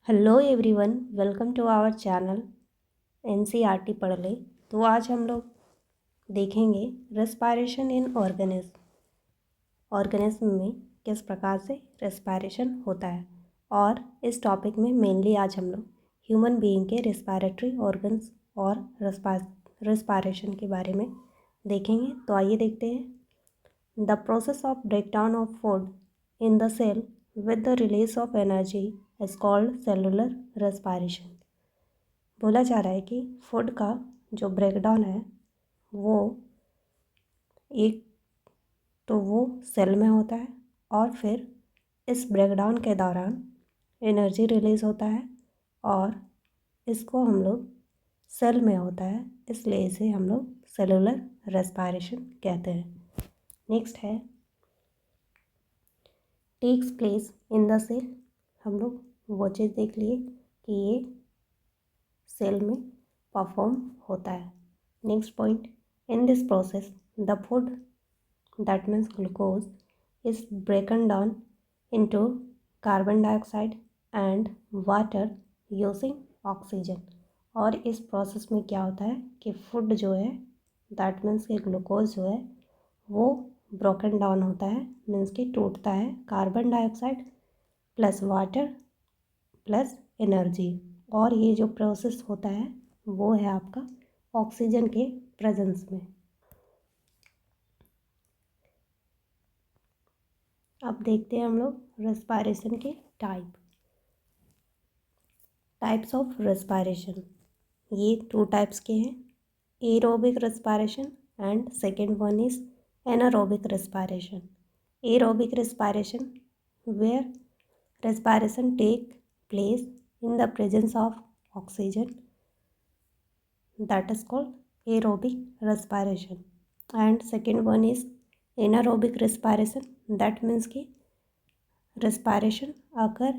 Hello everyone, welcome to our channel NCERT पढ़ ले। तो आज हम लोग देखेंगे रेस्पायरेशन इन ऑर्गेनिज्म में किस प्रकार से रेस्पायरेशन होता है। और इस टॉपिक में मेनली आज हम लोग ह्यूमन बीइंग के रेस्पायरेटरी ऑर्गन्स और रेस्पायरेशन के बारे में देखेंगे। तो आइए देखते हैं। The process of breakdown of food in the cell with the release of energy is called cellular respiration। बोला जा रहा है कि फूड का जो ब्रेकडाउन है वो वो सेल में होता है और फिर इस ब्रेकडाउन के दौरान एनर्जी रिलीज़ होता है और इसको हम लोग सेल में होता है, इसलिए इसे हम लोग सेलुलर रेस्पायरेशन कहते हैं। नेक्स्ट है takes place in the cell. हम लोग वो चीज़ देख लिए कि ये सेल में परफॉर्म होता है। Next point, in this process the food that means glucose is ब्रेकन down into carbon dioxide and water using oxygen. और इस प्रोसेस में क्या होता है कि फूड जो है दैट मीन्स कि ग्लूकोज जो है वो ब्रोकन डाउन होता है, मीन्स कि टूटता है carbon dioxide plus water plus energy. और ये जो प्रोसेस होता है वो है आपका ऑक्सीजन के प्रेजेंस में। अब देखते हैं हम लोग रेस्पायरेशन के टाइप्स ऑफ रेस्पायरेशन। ये 2 टाइप्स के हैं, aerobic respiration and second one is anaerobic respiration। Aerobic respiration where respiration take place in the presence of oxygen, that is called aerobic respiration। And second one is anaerobic respiration, that means कि respiration occur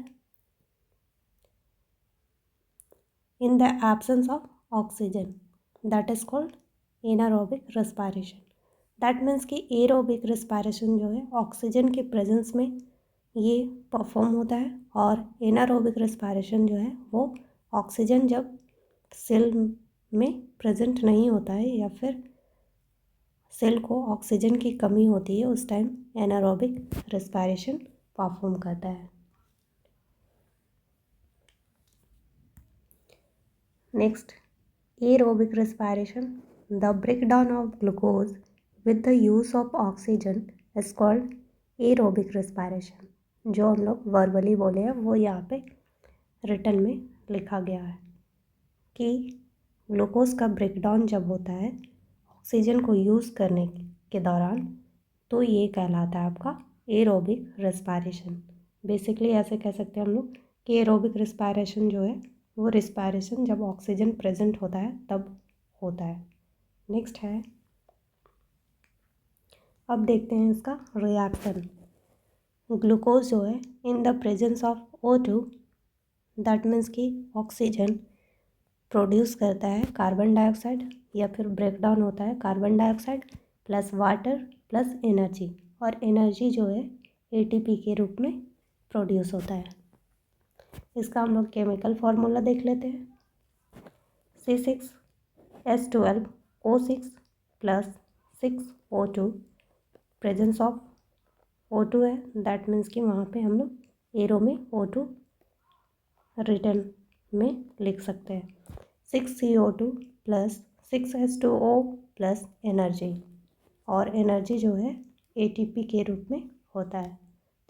in the absence of oxygen, that is called anaerobic respiration। That means कि aerobic respiration जो है oxygen के presence में ये perform होता है और एनारोबिक रेस्पायरेशन जो है वो ऑक्सीजन जब सेल में प्रेजेंट नहीं होता है या फिर सेल को ऑक्सीजन की कमी होती है उस टाइम एनारोबिक रेस्पायरेशन परफॉर्म करता है। Next, aerobic respiration, the breakdown of glucose with the use of oxygen is called aerobic respiration। जो हम लोग वर्बली बोले हैं वो यहाँ पे रिटन में लिखा गया है कि ग्लूकोज का ब्रेकडाउन जब होता है ऑक्सीजन को यूज़ करने के दौरान तो ये कहलाता है आपका एरोबिक रेस्पायरेशन। बेसिकली ऐसे कह सकते हैं हम लोग कि एरोबिक रेस्पायरेशन जो है वो रेस्पायरेशन जब ऑक्सीजन प्रेजेंट होता है तब होता है। नेक्स्ट है, अब देखते हैं इसका रिएक्शन। ग्लूकोज जो है in the presence of O2, that means कि ऑक्सीजन प्रोड्यूस करता है कार्बन डाइऑक्साइड या फिर ब्रेकडाउन होता है carbon dioxide plus water plus energy, और एनर्जी जो है ATP के रूप में प्रोड्यूस होता है। इसका हम लोग केमिकल फार्मूला देख लेते हैं। C6H12O6 plus 6O2, presence of O2 है, दैट मीन्स कि वहाँ पे हम लोग एरो में O2 रिटर्न में लिख सकते हैं। 6CO2 plus 6H2O plus energy, और एनर्जी जो है ATP के रूप में होता है।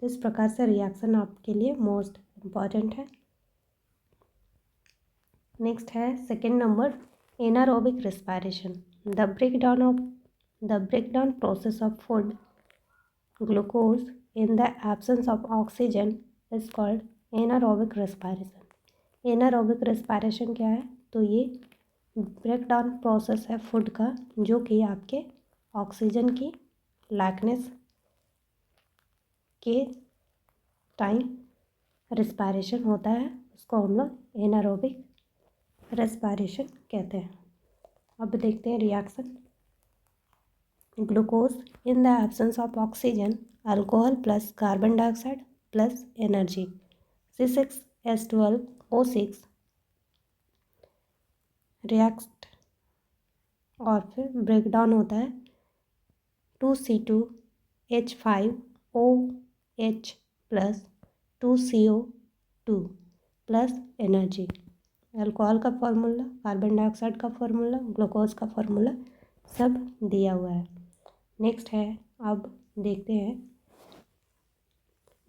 तो इस प्रकार से रिएक्शन आपके लिए मोस्ट इम्पॉर्टेंट है। नेक्स्ट है second number, anaerobic respiration, the breakdown process of food glucose in the absence of oxygen is called anaerobic respiration। Anaerobic respiration क्या है? तो ये ब्रेकडाउन प्रोसेस है फूड का जो कि आपके ऑक्सीजन की लैकनेस के टाइम रेस्पायरेशन होता है, उसको हम लोग एनारोबिक रेस्पायरेशन कहते हैं। अब देखते हैं reaction. Glucose in the absence of oxygen, alcohol plus carbon dioxide plus energy, C6H12 O6 react और फिर ब्रेक डाउन होता है 2C2H5OH plus 2CO2 plus energy. Alcohol का फार्मूला, कार्बन डाइऑक्साइड का फार्मूला, ग्लूकोज का फार्मूला सब दिया हुआ है। नेक्स्ट है, अब देखते हैं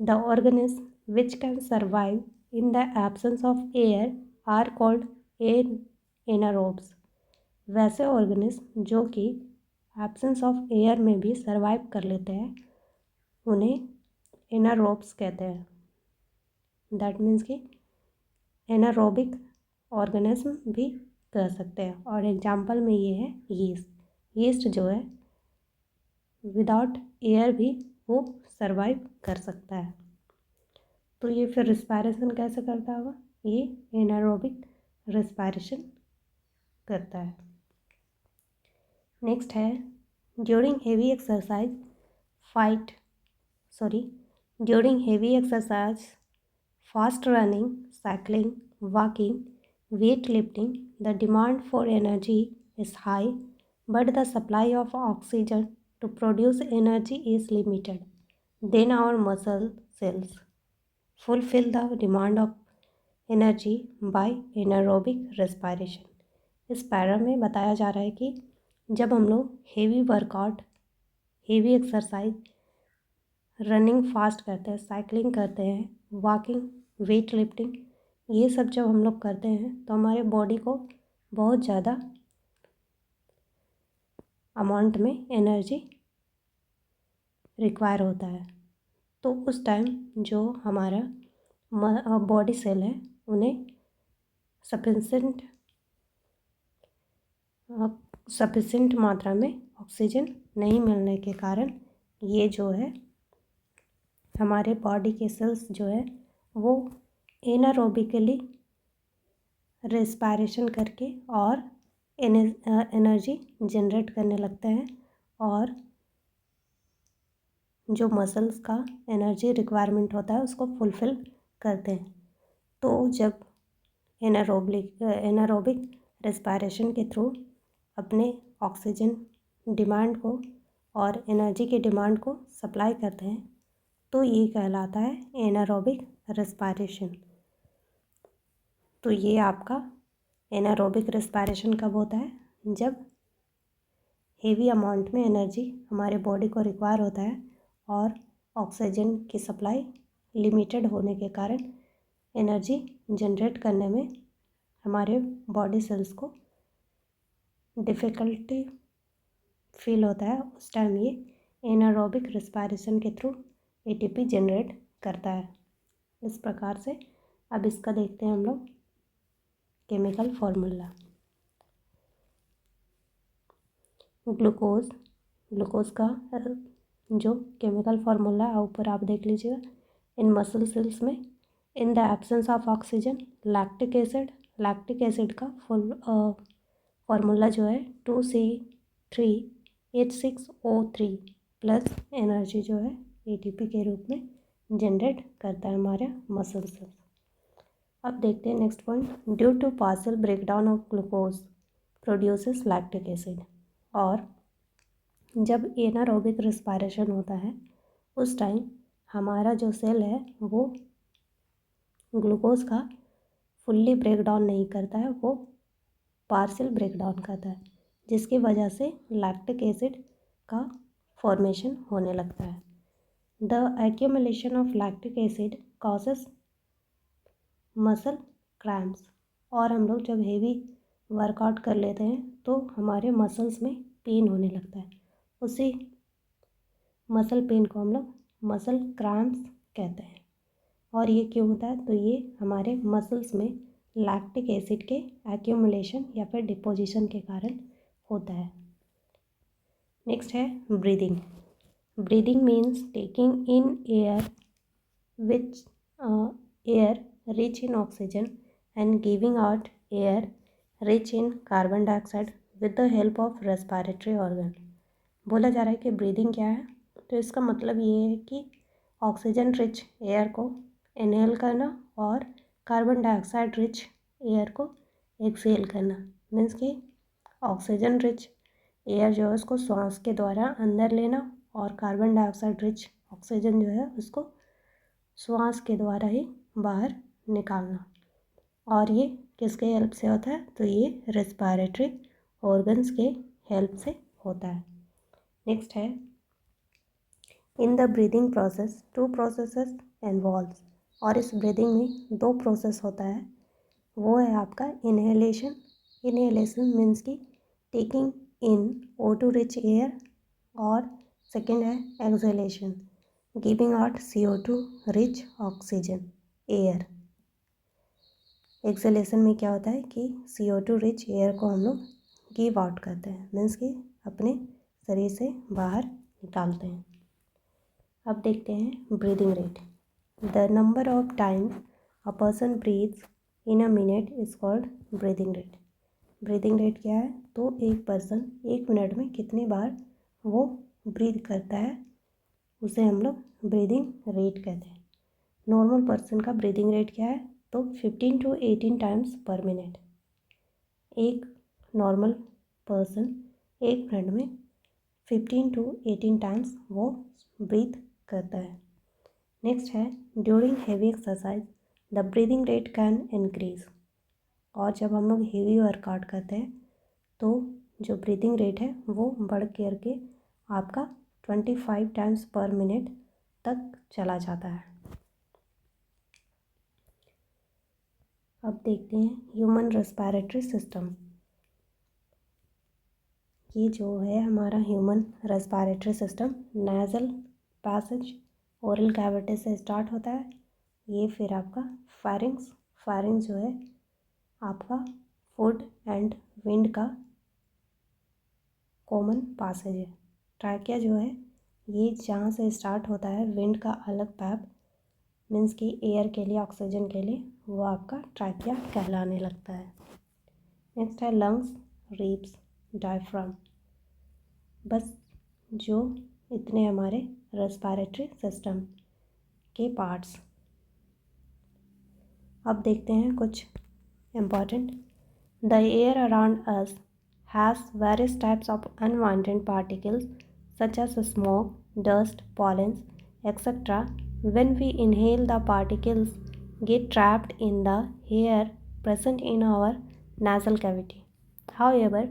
the organism which can survive in the absence of air are called anaerobes. वैसे ऑर्गेनिज्म जो कि एब्सेंस ऑफ एयर में भी सर्वाइव कर लेते हैं उन्हें एनारोब्स कहते हैं। दैट मीन्स कि एनारोबिक ऑर्गेनिज्म भी कह सकते हैं। और एग्जांपल में ये है यीस्ट। यीस्ट जो है विदाउट एयर भी वो सर्वाइव कर सकता है। तो ये फिर रिस्पायरेशन कैसे करता होगा? ये एनारोबिक रिस्पायरेशन करता है। नेक्स्ट है during heavy exercise fast running, cycling, walking, weight lifting, the demand for energy is high but the supply of oxygen to produce energy is limited. Then our muscle cells fulfill the demand of energy by anaerobic respiration। इस para में बताया जा रहा है कि जब हम लोग heavy workout, heavy exercise, running fast करते हैं, साइकिलिंग करते हैं, वॉकिंग, वेट लिफ्टिंग, ये सब जब हम लोग करते हैं तो हमारे बॉडी को बहुत ज़्यादा अमाउंट में एनर्जी रिक्वायर होता है। तो उस टाइम जो हमारा बॉडी सेल है उन्हें सफिशेंट मात्रा में ऑक्सीजन नहीं मिलने के कारण ये जो है हमारे बॉडी के सेल्स जो है वो एनारोबिकली रेस्पायरेशन करके और एनर्जी जनरेट करने लगते हैं और जो मसल्स का एनर्जी रिक्वायरमेंट होता है उसको फुलफ़िल करते हैं। तो जब एनारोबिक रेस्पायरेशन के थ्रू अपने ऑक्सीजन डिमांड को और एनर्जी की डिमांड को सप्लाई करते हैं तो ये कहलाता है एनारोबिक रेस्पायरेशन। तो ये आपका एनारोबिक रेस्पायरेशन कब होता है? जब हेवी अमाउंट में एनर्जी हमारे बॉडी को रिक्वायर होता है और ऑक्सीजन की सप्लाई लिमिटेड होने के कारण एनर्जी जनरेट करने में हमारे बॉडी सेल्स को डिफ़िकल्टी फील होता है। उस टाइम ये एनारोबिक रेस्पायरेशन के थ्रू एटीपी जनरेट करता है। इस प्रकार से अब इसका देखते हैं हम लोग केमिकल फॉर्मूला। ग्लूकोज का जो केमिकल फार्मूला है ऊपर आप देख लीजिएगा। इन मसल सेल्स में इन the absence of oxygen lactic acid का फुल फार्मूला जो है 2C3H6O3 प्लस एनर्जी जो है एटीपी के रूप में जनरेट करता है हमारे मसल सेल्स। अब देखते हैं next point, due to partial breakdown of glucose produces lactic acid. और जब एनारोबिक रेस्पायरेशन होता है उस टाइम हमारा जो सेल है वो ग्लूकोज का फुल्ली ब्रेक डाउन नहीं करता है, वो पार्शियल ब्रेक डाउन करता है, जिसकी वजह से लैक्टिक एसिड का फॉर्मेशन होने लगता है। The accumulation of lactic acid causes muscle cramps. और हम लोग जब हेवी वर्कआउट कर लेते हैं तो हमारे मसल्स में पेन होने लगता है। उसी मसल पेन को हम लोग मसल क्रैम्प्स कहते हैं। और ये क्यों होता है? तो ये हमारे मसल्स में लैक्टिक एसिड के एक्यूमुलेशन या फिर डिपोजिशन के कारण होता है। नेक्स्ट है breathing. Breathing means taking in air rich in oxygen and giving out air rich in carbon dioxide with the help of respiratory organ. बोला जा रहा है कि ब्रीदिंग क्या है? तो इसका मतलब ये है कि ऑक्सीजन रिच एयर को इनहेल करना और कार्बन डाइऑक्साइड रिच एयर को एक्सेल करना, मीन्स कि ऑक्सीजन रिच एयर जो है उसको श्वास के द्वारा अंदर लेना और कार्बन डाइऑक्साइड रिच ऑक्सीजन जो है उसको श्वास के द्वारा ही बाहर निकालना। और ये किसके हेल्प से होता है? तो ये रेस्पिरेटरी ऑर्गन्स के हेल्प से होता है। नेक्स्ट है, in the breathing process 2 processes involves, और इस ब्रीदिंग में 2 प्रोसेस होता है। वो है आपका इनहेलेशन। इनहेलेशन मीन्स की taking in O2 rich air, और सेकेंड है exhalation, giving out CO2 rich oxygen air. Exhalation में क्या होता है कि CO2 रिच एयर को हम लोग गिव आउट करते हैं, मीन्स कि अपने शरीर से बाहर निकालते हैं। अब देखते हैं breathing rate. The number of times a person breathes in a minute is called breathing rate. Breathing rate क्या है? तो एक पर्सन 1 मिनट में कितनी बार वो ब्रीथ करता है उसे हम लोग ब्रीदिंग रेट कहते हैं। नॉर्मल पर्सन का ब्रीदिंग रेट क्या है? तो 15 to 18 टाइम्स पर मिनट। एक नॉर्मल पर्सन 1 मिनट में 15 to 18 टाइम्स वो ब्रीथ करता है। नेक्स्ट है, during heavy exercise the breathing rate can increase. और जब हम लोग हेवी वर्कआउट करते हैं तो जो ब्रीदिंग रेट है वो बढ़ करके आपका 25 टाइम्स पर मिनट तक चला जाता है। अब देखते हैं ह्यूमन रेस्पिरेटरी सिस्टम। ये जो है हमारा human respiratory system nasal passage oral cavity से स्टार्ट होता है। ये फिर आपका फायरिंग्स जो है आपका फूड एंड विंड का कॉमन पासेज है। ट्रैकिया जो है ये जहाँ से स्टार्ट होता है विंड का अलग पैप, मीन्स कि एयर के लिए ऑक्सीजन के लिए, वो आपका ट्रैकिया कहलाने लगता है। नेक्स्ट है लंग्स, रिब्स, डायफ्राम। बस जो इतने हमारे रेस्पिरेटरी सिस्टम के पार्ट्स। अब देखते हैं कुछ important. The air around us has various types of unwanted particles such as smoke, dust, pollens, etc. When we inhale, the particles get trapped in the air present in our nasal cavity. However,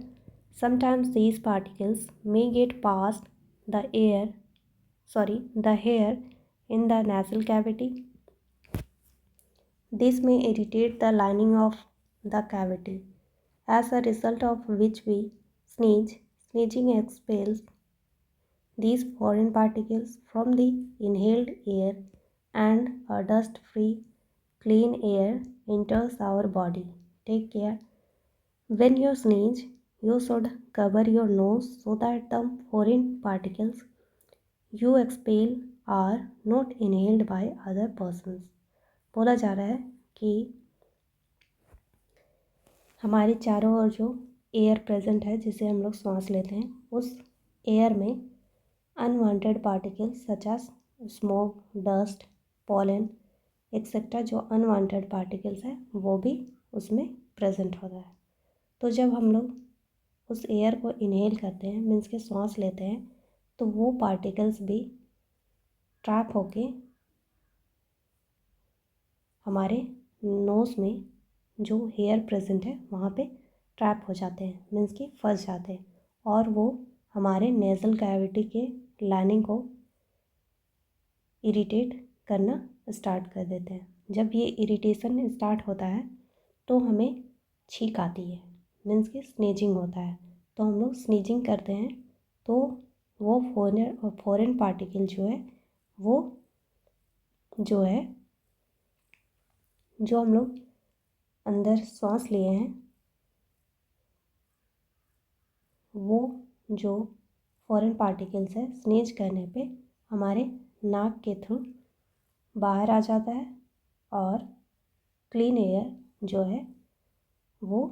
sometimes these particles may get past the air in the nasal cavity. This may irritate the lining of the cavity, as a result of which we sneeze. Sneezing expels these foreign particles from the inhaled air, and a dust-free, clean air enters our body. Take care. When you sneeze, you should cover your nose so that the foreign particles you expel are not inhaled by other persons. बोला जा रहा है कि हमारे चारों ओर जो air present है जिसे हम लोग सांस लेते हैं, उस एयर में unwanted particles such as smoke, dust, pollen etcetera, जो अनवांटेड पार्टिकल्स हैं वो भी उसमें प्रेजेंट होता है। तो जब हम लोग उस एयर को इनहेल करते हैं, मीन्स के सांस लेते हैं, तो वो पार्टिकल्स भी ट्रैप होके हमारे नोज़ में जो हेयर प्रेजेंट है वहाँ पे ट्रैप हो जाते हैं, मीन्स कि फंस जाते हैं, और वो हमारे नेज़ल कैविटी के लाइनिंग को इरिटेट करना स्टार्ट कर देते हैं। जब ये इरिटेशन स्टार्ट होता है तो हमें छींक आती है, मीन्स कि स्नीजिंग होता है। तो हम लोग स्नीजिंग करते हैं तो वो फॉरेन पार्टिकल जो है वो जो हम लोग अंदर सांस लिए हैं वो जो फॉरेन पार्टिकल्स है स्नीज करने पे हमारे नाक के थ्रू बाहर आ जाता है, और क्लीन एयर जो है वो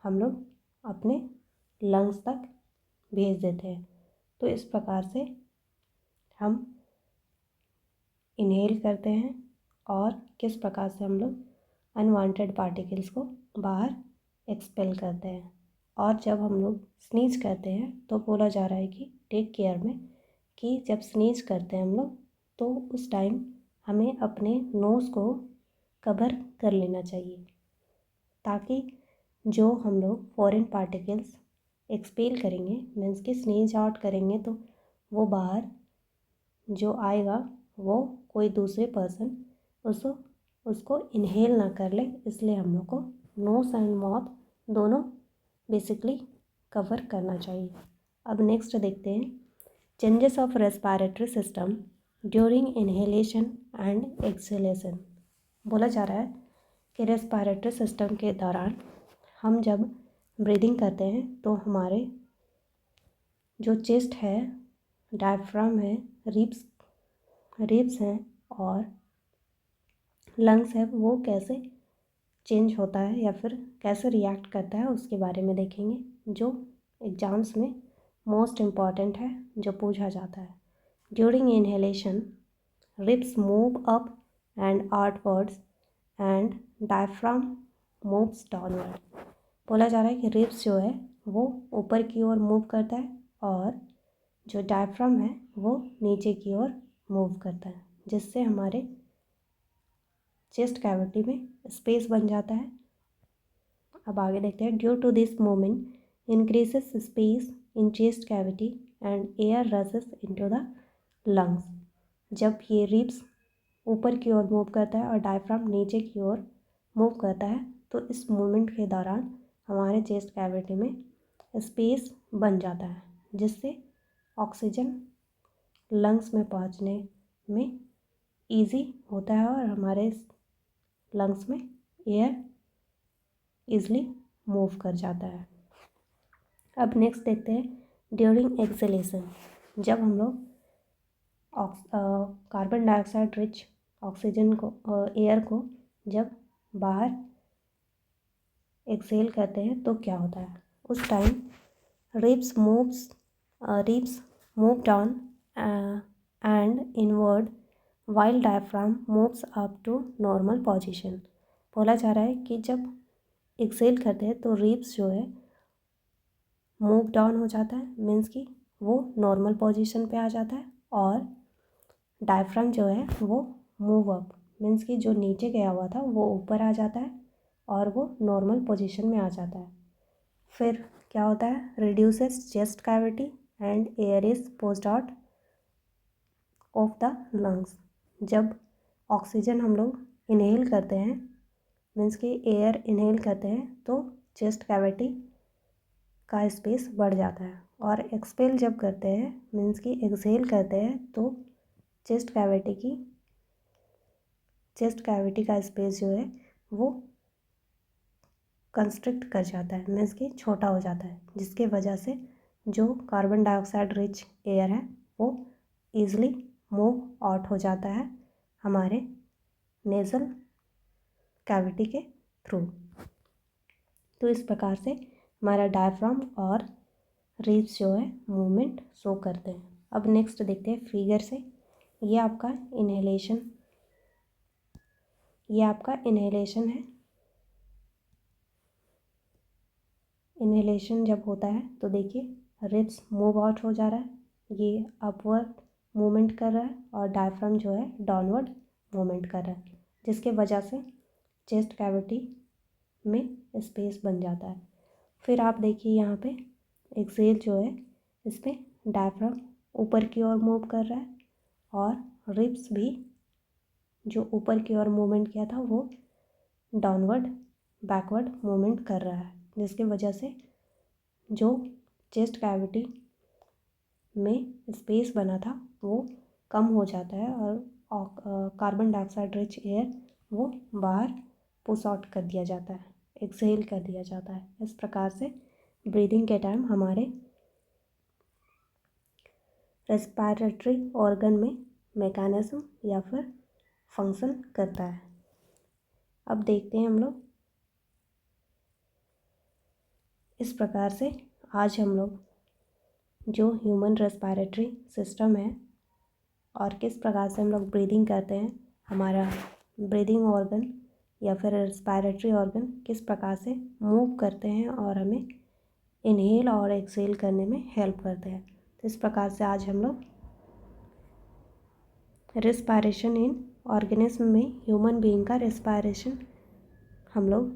हम लोग अपने लंग्स तक भेज देते हैं। तो इस प्रकार से हम इनहेल करते हैं और किस प्रकार से हम लोग अनवांटेड पार्टिकल्स को बाहर एक्सपेल करते हैं। और जब हम लोग स्नीज करते हैं तो बोला जा रहा है कि टेक केयर में कि जब स्नीज करते हैं हम लोग तो उस टाइम हमें अपने नोज़ को कवर कर लेना चाहिए, ताकि जो हम लोग फॉरेन पार्टिकल्स एक्सपेल करेंगे, मीन्स कि स्नीज आउट करेंगे, तो वो बाहर जो आएगा वो कोई दूसरे पर्सन उसको इनहेल ना कर ले। इसलिए हम लोग को नोज़ एंड माउथ दोनों बेसिकली कवर करना चाहिए। अब नेक्स्ट देखते हैं changes of respiratory system during inhalation and exhalation. बोला जा रहा है कि रेस्पिरेटरी सिस्टम के दौरान हम जब ब्रीदिंग करते हैं तो हमारे जो चेस्ट है, डायफ्राम है, रिब्स हैं और लंग्स है, वो कैसे चेंज होता है या फिर कैसे रिएक्ट करता है उसके बारे में देखेंगे, जो एग्ज़ाम्स में मोस्ट इम्पॉर्टेंट है, जो पूछा जाता है। During inhalation ribs move up and outwards and diaphragm moves downward. बोला जा रहा है कि रिब्स जो है वो ऊपर की ओर मूव करता है और जो डायफ्राम है वो नीचे की ओर मूव करता है, जिससे हमारे चेस्ट कैविटी में स्पेस बन जाता है। अब आगे देखते हैं। Due to this movement increases space in chest cavity and air rushes into the lungs. जब ये रिब्स ऊपर की ओर मूव करता है और डायफ्राम नीचे की ओर मूव करता है तो इस मूवमेंट के दौरान हमारे चेस्ट कैविटी में स्पेस बन जाता है, जिससे ऑक्सीजन लंग्स में पहुंचने में इजी होता है और हमारे लंग्स में एयर इजली मूव कर जाता है। अब नेक्स्ट देखते हैं ड्यूरिंग एक्सहेलेशन। जब हम लोग कार्बन डाइऑक्साइड रिच ऑक्सीजन को एयर को जब बाहर एक्सहेल करते हैं तो क्या होता है, उस time ribs move down and inward while diaphragm moves up to normal position. बोला जा रहा है कि जब एक्सहेल करते हैं तो रिब्स जो है मूव डाउन हो जाता है, मीन्स कि वो नॉर्मल पोजीशन पे आ जाता है, और डायफ्राम जो है वो मूव अप, मीन्स कि जो नीचे गया हुआ था वो ऊपर आ जाता है और वो नॉर्मल पोजीशन में आ जाता है। फिर क्या होता है, reduces chest cavity and air is posed out of the lungs. जब ऑक्सीजन हम लोग इनहेल करते हैं, मीन्स कि एयर इनहेल करते हैं, तो चेस्ट कैविटी का स्पेस बढ़ जाता है, और एक्सपेल जब करते हैं, मीन्स कि एक्सहेल करते हैं, तो चेस्ट कैविटी का स्पेस जो है वो कंस्ट्रिक्ट कर जाता है, मीन्स कि छोटा हो जाता है, जिसके वजह से जो कार्बन डाइऑक्साइड रिच एयर है वो ईज़िली मूव आउट हो जाता है हमारे नेज़ल कैविटी के थ्रू। तो इस प्रकार से हमारा डायफ्राम और रिब्स जो है मूवमेंट शो करते हैं। अब नेक्स्ट देखते हैं फिगर से। ये आपका इनहेलेशन है। इनहेलेशन जब होता है तो देखिए रिब्स मूव आउट हो जा रहा है, ये अपवर्ड मूवमेंट कर रहा है, और डायफ्राम जो है डाउनवर्ड मूवमेंट कर रहा है, जिसके वजह से चेस्ट कैविटी में स्पेस बन जाता है। फिर आप देखिए यहाँ पे एक्सहेल जो है इसमें डायफ्राम ऊपर की ओर मूव कर रहा है, और रिब्स भी जो ऊपर की ओर मूवमेंट किया था वो डाउनवर्ड बैकवर्ड मूवमेंट कर रहा है, जिसकी वजह से जो चेस्ट कैविटी में स्पेस बना था वो कम हो जाता है, और कार्बन डाइऑक्साइड रिच एयर वो बाहर पुश आउट कर दिया जाता है, एक्सहेल कर दिया जाता है। इस प्रकार से ब्रीदिंग के टाइम हमारे रेस्पिरेटरी ऑर्गन में मैकेनिज्म या फिर फंक्शन करता है। अब देखते हैं हम लोग इस प्रकार से आज हम लोग जो ह्यूमन रेस्पिरेटरी सिस्टम है और किस प्रकार से हम लोग ब्रीदिंग करते हैं, हमारा ब्रीदिंग ऑर्गन या फिर रेस्पिरेटरी ऑर्गन किस प्रकार से मूव करते हैं और हमें इनहेल और एक्सहेल करने में हेल्प करते हैं। तो इस प्रकार से आज हम लोग रेस्पिरेशन इन ऑर्गेनिज्म में ह्यूमन बीइंग का रेस्पिरेशन हम लोग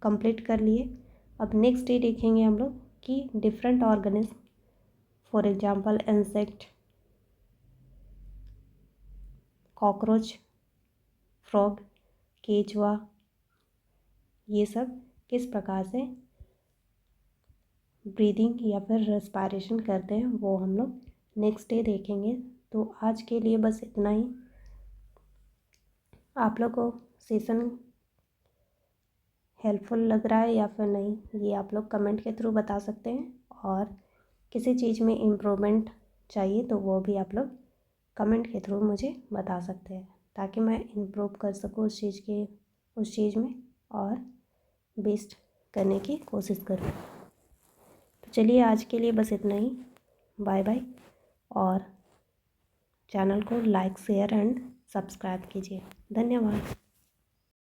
कंप्लीट कर लिए। अब नेक्स्ट डे देखेंगे हम लोग कि different organism, for example insect, cockroach, frog, केचुआ, ये सब किस प्रकार से ब्रीदिंग या फिर रेस्पिरेशन करते हैं वो हम लोग नेक्स्ट डे देखेंगे। तो आज के लिए बस इतना ही। आप लोग को सेशन हेल्पफुल लग रहा है या फिर नहीं, ये आप लोग कमेंट के थ्रू बता सकते हैं। और किसी चीज़ में इम्प्रूवमेंट चाहिए तो वो भी आप लोग कमेंट के थ्रू मुझे बता सकते हैं, ताकि मैं इम्प्रूव कर सकूँ उस चीज़ में और बेस्ट करने की कोशिश करूँ। तो चलिए आज के लिए बस इतना ही। Bye bye. और चैनल को लाइक, शेयर एंड सब्सक्राइब कीजिए। धन्यवाद।